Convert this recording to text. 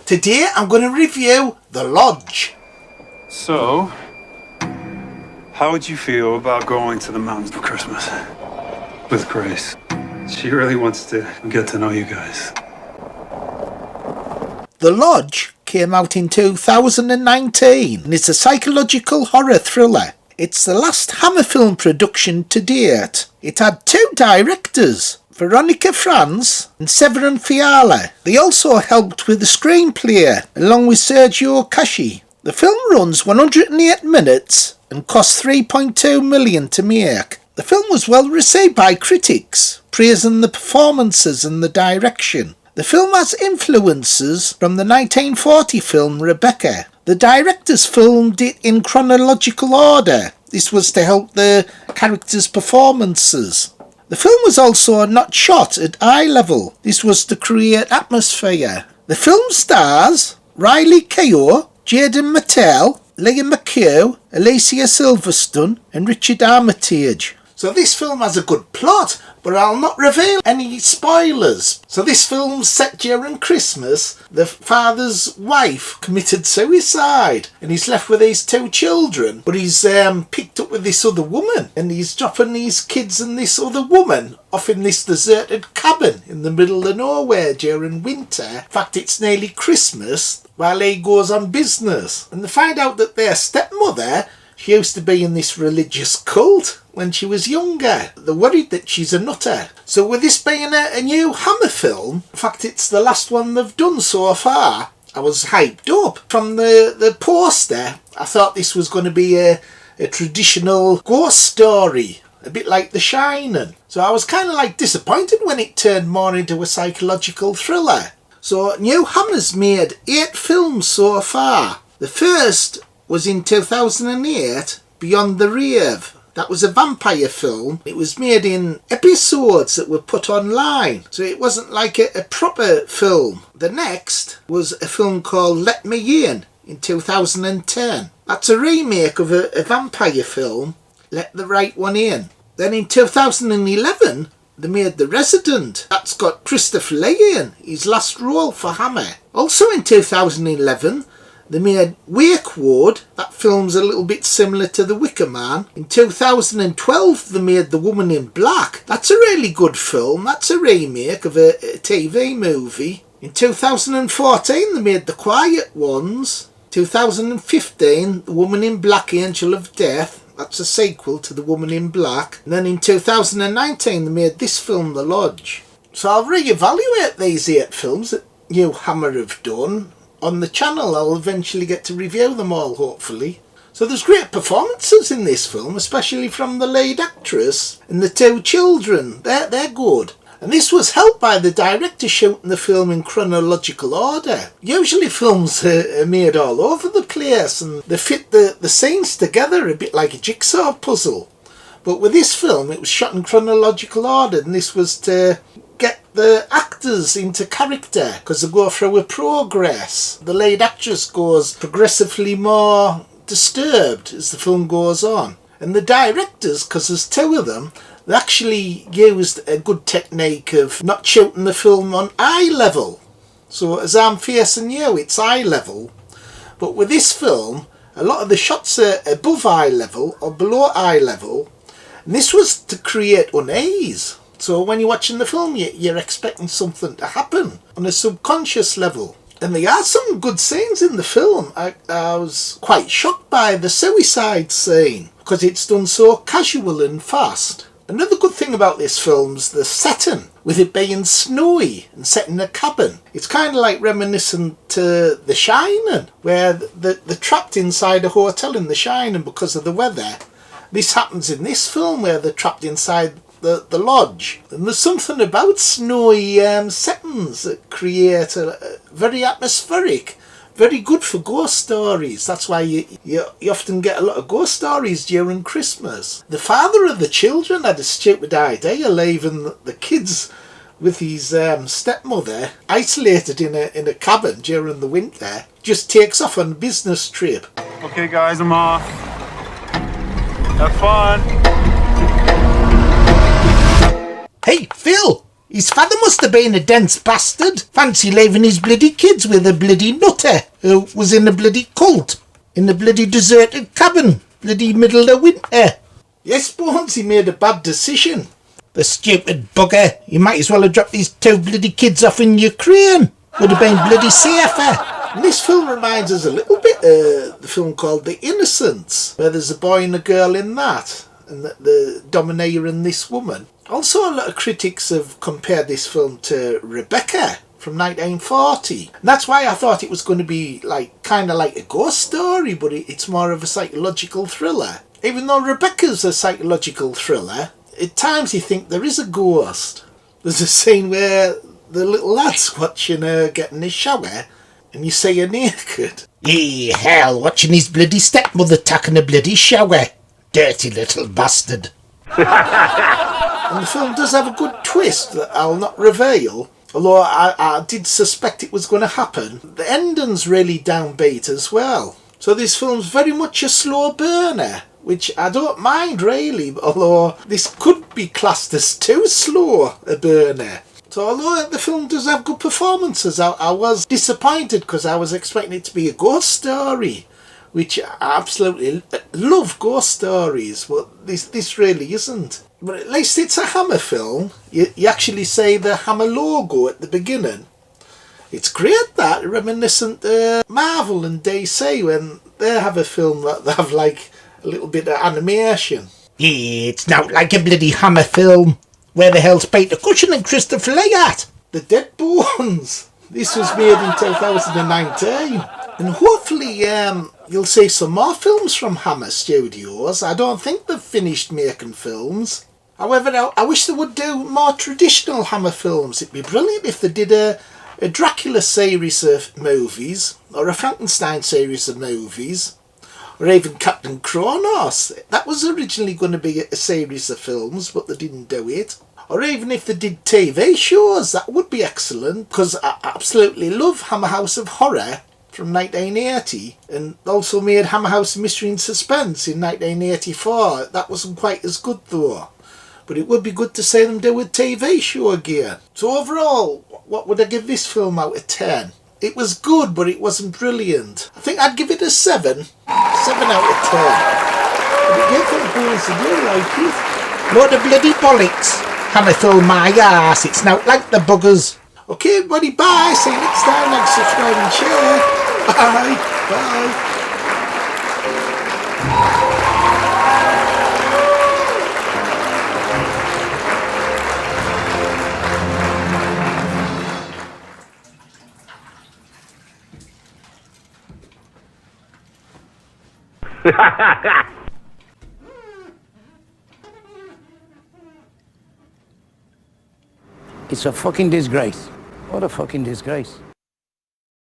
Today I'm going to review The Lodge. So, how would you feel about going to the mountains for Christmas with Grace? She really wants to get to know you guys. The Lodge came out in 2019 and it's a psychological horror thriller. It's the last Hammer film production to date. It had two directors, Veronika Franz and Severin Fiala. They also helped with the screenplay, along with Sergio Casci. The film runs 108 minutes and cost $3.2 million to make. The film was well received by critics, praising the performances and the direction. The film has influences from the 1940 film Rebecca. The directors filmed it in chronological order. This was to help the characters' performances. The film was also not shot at eye level. This was to create atmosphere. The film stars Keough, Jaeden Martell, Lia McHugh, Alicia Silverstone and Richard Armitage. So this film has a good plot, but I'll not reveal any spoilers. So this film's set during Christmas. The father's wife committed suicide and he's left with his two children, but he's picked up with this other woman and he's dropping these kids and this other woman off in this deserted cabin in the middle of nowhere during winter. In fact, it's nearly Christmas while he goes on business, and they find out that their stepmother, she used to be in this religious cult when she was younger. They're worried that she's a nutter. So with this being a new Hammer film, in fact it's the last one they've done so far, I was hyped up. From the poster, I thought this was going to be a traditional ghost story, a bit like The Shining. So I was kind of like disappointed when it turned more into a psychological thriller. So New Hammer's made 8 films so far. The first was in 2008, Beyond the Rave. That was a vampire film. It was made in episodes that were put online, so it wasn't like a proper film. The next was a film called Let Me In 2010. That's a remake of a vampire film, Let the Right One In. Then in 2011, they made The Resident. That's got Christopher Lee in, his last role for Hammer. Also in 2011, they made Wakewood. That film's a little bit similar to The Wicker Man. In 2012, they made The Woman in Black. That's a really good film. That's a remake of a TV movie. In 2014, they made The Quiet Ones. 2015, The Woman in Black, Angel of Death. That's a sequel to The Woman in Black. And then in 2019, they made this film, The Lodge. So I'll re-evaluate these 8 films that New Hammer have done. On the channel, I'll eventually get to review them all, hopefully. So there's great performances in this film, especially from the lead actress and the 2 children. They're good. And this was helped by the director shooting the film in chronological order. Usually films are made all over the place and they fit the scenes together a bit like a jigsaw puzzle. But with this film, it was shot in chronological order, and this was to get the actors into character because they go through a progress. The lead actress goes progressively more disturbed as the film goes on. And the directors, because there's 2 of them, they actually used a good technique of not shooting the film on eye level. So as I'm facing you, it's eye level. But with this film, a lot of the shots are above eye level or below eye level. And this was to create unease. So when you're watching the film, you're expecting something to happen on a subconscious level. And there are some good scenes in the film. I was quite shocked by the suicide scene because it's done so casual and fast. Another good thing about this film's the setting, with it being snowy and set in a cabin. It's kind of like reminiscent to The Shining, where they're trapped inside a hotel in The Shining because of the weather. This happens in this film where they're trapped inside the lodge. And there's something about snowy settings that create a very atmospheric, very good for ghost stories. That's why you often get a lot of ghost stories during Christmas. The father of the children had a stupid idea, leaving the kids with his stepmother isolated in a cabin during the winter. Just takes off on a business trip. Okay guys, I'm off. Have fun. Hey, Phil! His father must have been a dense bastard. Fancy leaving his bloody kids with a bloody nutter who was in a bloody cult, in a bloody deserted cabin, bloody middle of winter. Yes, Bones, he made a bad decision. The stupid bugger. He might as well have dropped his 2 bloody kids off in Ukraine. Would have been bloody safer. And this film reminds us a little bit of the film called The Innocents, where there's a boy and a girl in that, and the dominator and this woman. Also, a lot of critics have compared this film to Rebecca from 1940. And that's why I thought it was going to be kind of like a ghost story, but it's more of a psychological thriller. Even though Rebecca's a psychological thriller, at times you think there is a ghost. There's a scene where the little lad's watching her get in the shower, and you see her naked. Ye hell, watching his bloody stepmother taking a bloody shower. Dirty little bastard. And the film does have a good twist that I'll not reveal, although I did suspect it was going to happen. The ending's really downbeat as well. So this film's very much a slow burner, which I don't mind really, although this could be classed as too slow a burner. So although the film does have good performances, I was disappointed because I was expecting it to be a ghost story, which I absolutely love ghost stories, but this really isn't. But at least it's a Hammer film. You actually say the Hammer logo at the beginning. It's great, that, reminiscent Marvel and DC when they have a film that they have like a little bit of animation. Yeah, it's not like a bloody Hammer film. Where the hell's Peter Cushing and Christopher Lee at? The Dead Bones. This was made in 2019. And hopefully you'll see some more films from Hammer Studios. I don't think they've finished making films. However, I wish they would do more traditional Hammer films. It'd be brilliant if they did a Dracula series of movies, or a Frankenstein series of movies, or even Captain Kronos. That was originally going to be a series of films, but they didn't do it. Or even if they did TV shows, that would be excellent, because I absolutely love Hammer House of Horror from 1980, and also made Hammer House of Mystery and Suspense in 1984. That wasn't quite as good though, but it would be good to see them do a TV show again. So overall, what would I give this film out of 10? It was good, but it wasn't brilliant. I think I'd give it a 7. 7 out of 10. But it did come points to do like it. Load of bloody bollocks. Hammer film my arse. It's not like the buggers. Okay, everybody, bye. See you next time. Like, subscribe and share. Bye. Bye. It's a fucking disgrace. What a fucking disgrace.